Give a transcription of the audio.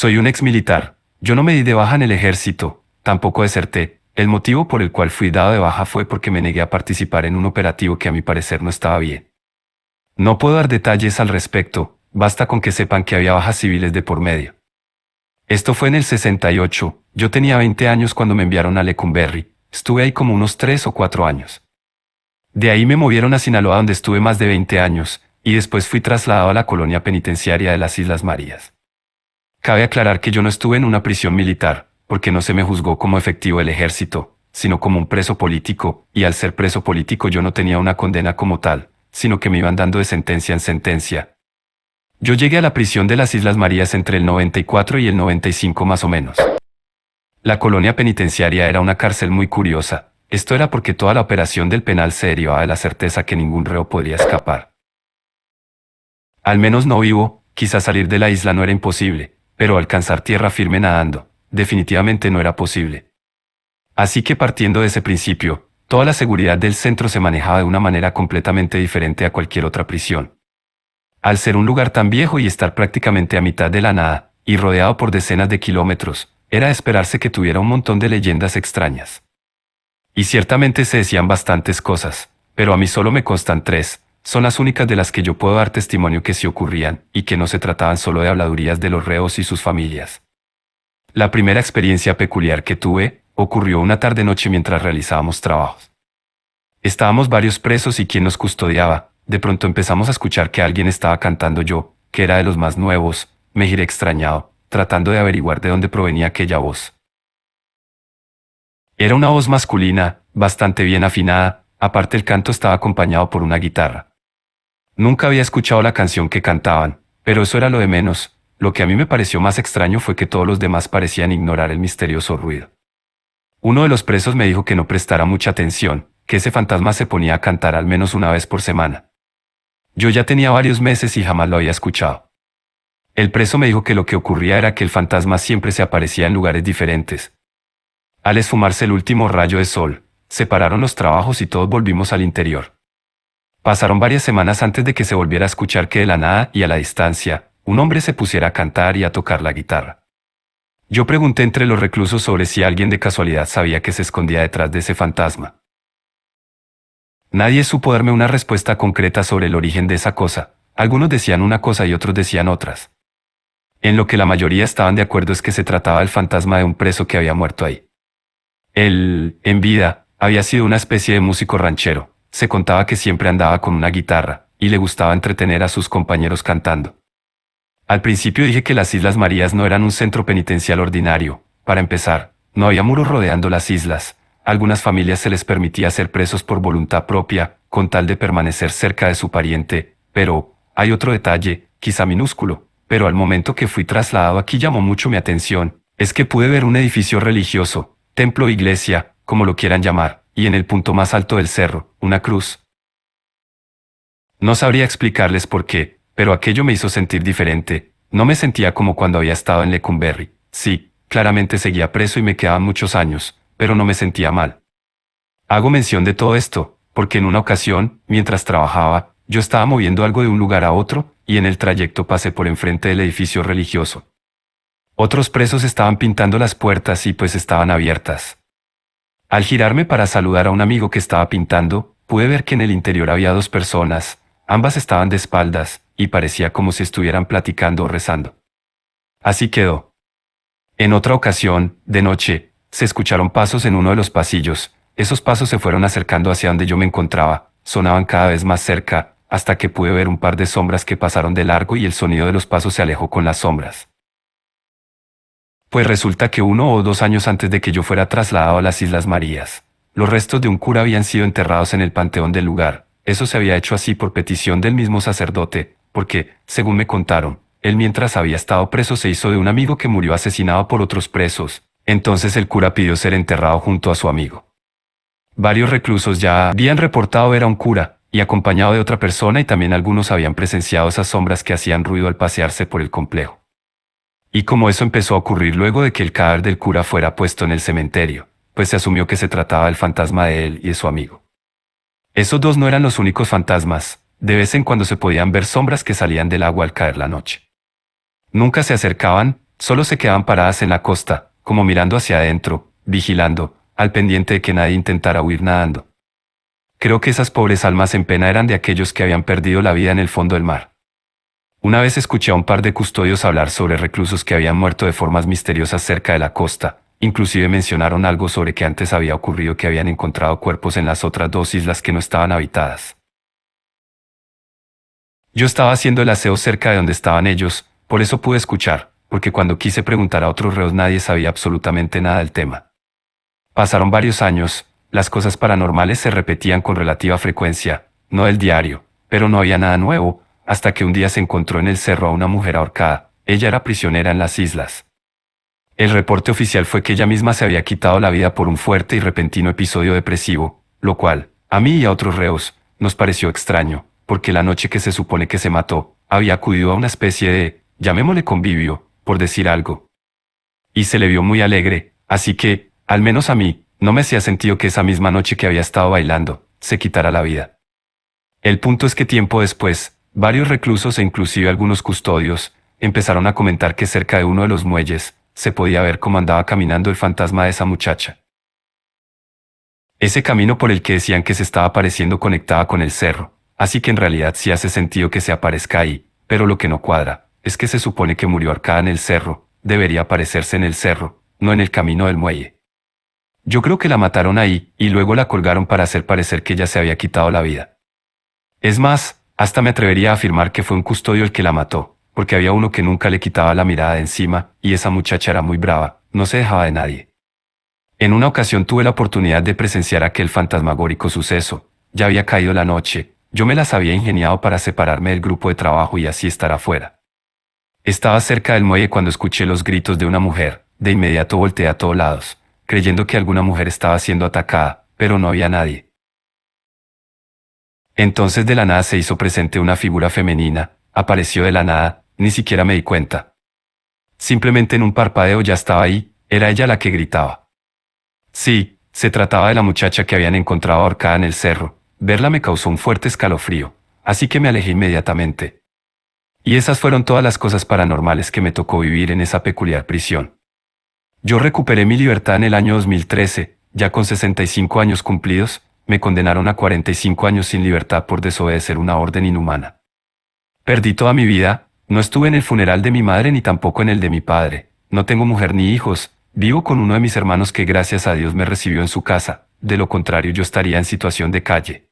Soy un ex militar. Yo no me di de baja en el ejército, tampoco deserté. El motivo por el cual fui dado de baja fue porque me negué a participar en un operativo que a mi parecer no estaba bien. No puedo dar detalles al respecto, basta con que sepan que había bajas civiles de por medio. Esto fue en el 68, yo tenía 20 años cuando me enviaron a Lecumberri, estuve ahí como unos 3 o 4 años. De ahí me movieron a Sinaloa donde estuve más de 20 años, y después fui trasladado a la colonia penitenciaria de las Islas Marías. Cabe aclarar que yo no estuve en una prisión militar, porque no se me juzgó como efectivo del ejército, sino como un preso político, y al ser preso político yo no tenía una condena como tal, sino que me iban dando de sentencia en sentencia. Yo llegué a la prisión de las Islas Marías entre el 94 y el 95 más o menos. La colonia penitenciaria era una cárcel muy curiosa. Esto era porque toda la operación del penal se derivaba de la certeza que ningún reo podría escapar. Al menos no vivo, quizás salir de la isla no era imposible, pero alcanzar tierra firme nadando, definitivamente no era posible. Así que partiendo de ese principio, toda la seguridad del centro se manejaba de una manera completamente diferente a cualquier otra prisión. Al ser un lugar tan viejo y estar prácticamente a mitad de la nada, y rodeado por decenas de kilómetros, era de esperarse que tuviera un montón de leyendas extrañas. Y ciertamente se decían bastantes cosas, pero a mí solo me constan 3, son las únicas de las que yo puedo dar testimonio que sí ocurrían, y que no se trataban solo de habladurías de los reos y sus familias. La primera experiencia peculiar que tuve, ocurrió una tarde-noche mientras realizábamos trabajos. Estábamos varios presos y quien nos custodiaba. De pronto empezamos a escuchar que alguien estaba cantando. Yo, que era de los más nuevos, me giré extrañado, tratando de averiguar de dónde provenía aquella voz. Era una voz masculina, bastante bien afinada, aparte el canto estaba acompañado por una guitarra. Nunca había escuchado la canción que cantaban, pero eso era lo de menos. Lo que a mí me pareció más extraño fue que todos los demás parecían ignorar el misterioso ruido. Uno de los presos me dijo que no prestara mucha atención, que ese fantasma se ponía a cantar al menos una vez por semana. Yo ya tenía varios meses y jamás lo había escuchado. El preso me dijo que lo que ocurría era que el fantasma siempre se aparecía en lugares diferentes. Al esfumarse el último rayo de sol, se pararon los trabajos y todos volvimos al interior. Pasaron varias semanas antes de que se volviera a escuchar que de la nada y a la distancia, un hombre se pusiera a cantar y a tocar la guitarra. Yo pregunté entre los reclusos sobre si alguien de casualidad sabía que se escondía detrás de ese fantasma. Nadie supo darme una respuesta concreta sobre el origen de esa cosa. Algunos decían una cosa y otros decían otras. En lo que la mayoría estaban de acuerdo es que se trataba del fantasma de un preso que había muerto ahí. Él, en vida, había sido una especie de músico ranchero. Se contaba que siempre andaba con una guitarra, y le gustaba entretener a sus compañeros cantando. Al principio dije que las Islas Marías no eran un centro penitencial ordinario. Para empezar, no había muros rodeando las islas. A algunas familias se les permitía ser presos por voluntad propia, con tal de permanecer cerca de su pariente, pero hay otro detalle, quizá minúsculo, pero al momento que fui trasladado aquí llamó mucho mi atención, es que pude ver un edificio religioso, templo o iglesia, como lo quieran llamar, y en el punto más alto del cerro, una cruz. No sabría explicarles por qué, pero aquello me hizo sentir diferente. No me sentía como cuando había estado en Lecumberri. Sí, claramente seguía preso y me quedaban muchos años, pero no me sentía mal. Hago mención de todo esto, porque en una ocasión, mientras trabajaba, yo estaba moviendo algo de un lugar a otro, y en el trayecto pasé por enfrente del edificio religioso. Otros presos estaban pintando las puertas y pues estaban abiertas. Al girarme para saludar a un amigo que estaba pintando, pude ver que en el interior había 2 personas, ambas estaban de espaldas, y parecía como si estuvieran platicando o rezando. Así quedó. En otra ocasión, de noche, se escucharon pasos en uno de los pasillos. Esos pasos se fueron acercando hacia donde yo me encontraba, sonaban cada vez más cerca, hasta que pude ver un par de sombras que pasaron de largo y el sonido de los pasos se alejó con las sombras. Pues resulta que 1 o 2 años antes de que yo fuera trasladado a las Islas Marías, los restos de un cura habían sido enterrados en el panteón del lugar. Eso se había hecho así por petición del mismo sacerdote, porque, según me contaron, él mientras había estado preso se hizo de un amigo que murió asesinado por otros presos. Entonces el cura pidió ser enterrado junto a su amigo. Varios reclusos ya habían reportado ver a un cura, y acompañado de otra persona, y también algunos habían presenciado esas sombras que hacían ruido al pasearse por el complejo. Y como eso empezó a ocurrir luego de que el cadáver del cura fuera puesto en el cementerio, pues se asumió que se trataba del fantasma de él y de su amigo. Esos 2 no eran los únicos fantasmas, de vez en cuando se podían ver sombras que salían del agua al caer la noche. Nunca se acercaban, Solo se quedaban paradas en la costa, como mirando hacia adentro, vigilando, al pendiente de que nadie intentara huir nadando. Creo que esas pobres almas en pena eran de aquellos que habían perdido la vida en el fondo del mar. Una vez escuché a un par de custodios hablar sobre reclusos que habían muerto de formas misteriosas cerca de la costa, inclusive mencionaron algo sobre que antes había ocurrido que habían encontrado cuerpos en las otras dos islas que no estaban habitadas. Yo estaba haciendo el aseo cerca de donde estaban ellos, por eso pude escuchar, porque cuando quise preguntar a otros reos nadie sabía absolutamente nada del tema. Pasaron varios años, las cosas paranormales se repetían con relativa frecuencia, no del diario, pero no había nada nuevo, hasta que un día se encontró en el cerro a una mujer ahorcada. Ella era prisionera en las islas. El reporte oficial fue que ella misma se había quitado la vida por un fuerte y repentino episodio depresivo, lo cual, a mí y a otros reos, nos pareció extraño, porque la noche que se supone que se mató, había acudido a una especie de, llamémosle convivio, por decir algo. Y se le vio muy alegre, así que, al menos a mí, no me hacía sentido que esa misma noche que había estado bailando, se quitara la vida. El punto es que tiempo después, varios reclusos e inclusive algunos custodios, empezaron a comentar que cerca de uno de los muelles, se podía ver cómo andaba caminando el fantasma de esa muchacha. Ese camino por el que decían que se estaba apareciendo conectaba con el cerro, así que en realidad sí hace sentido que se aparezca ahí, pero lo que no cuadra, es que se supone que murió ahorcada en el cerro, debería aparecerse en el cerro, no en el camino del muelle. Yo creo que la mataron ahí, y luego la colgaron para hacer parecer que ella se había quitado la vida. Es más, hasta me atrevería a afirmar que fue un custodio el que la mató, porque había uno que nunca le quitaba la mirada de encima, y esa muchacha era muy brava, no se dejaba de nadie. En una ocasión tuve la oportunidad de presenciar aquel fantasmagórico suceso. Ya había caído la noche, yo me las había ingeniado para separarme del grupo de trabajo y así estar afuera. Estaba cerca del muelle cuando escuché los gritos de una mujer, de inmediato volteé a todos lados, creyendo que alguna mujer estaba siendo atacada, pero no había nadie. Entonces de la nada se hizo presente una figura femenina, apareció de la nada, ni siquiera me di cuenta. Simplemente en un parpadeo ya estaba ahí, era ella la que gritaba. Sí, se trataba de la muchacha que habían encontrado ahorcada en el cerro. Verla me causó un fuerte escalofrío, así que me alejé inmediatamente. Y esas fueron todas las cosas paranormales que me tocó vivir en esa peculiar prisión. Yo recuperé mi libertad en el año 2013, ya con 65 años cumplidos, me condenaron a 45 años sin libertad por desobedecer una orden inhumana. Perdí toda mi vida, no estuve en el funeral de mi madre ni tampoco en el de mi padre, no tengo mujer ni hijos, vivo con uno de mis hermanos que gracias a Dios me recibió en su casa, de lo contrario yo estaría en situación de calle.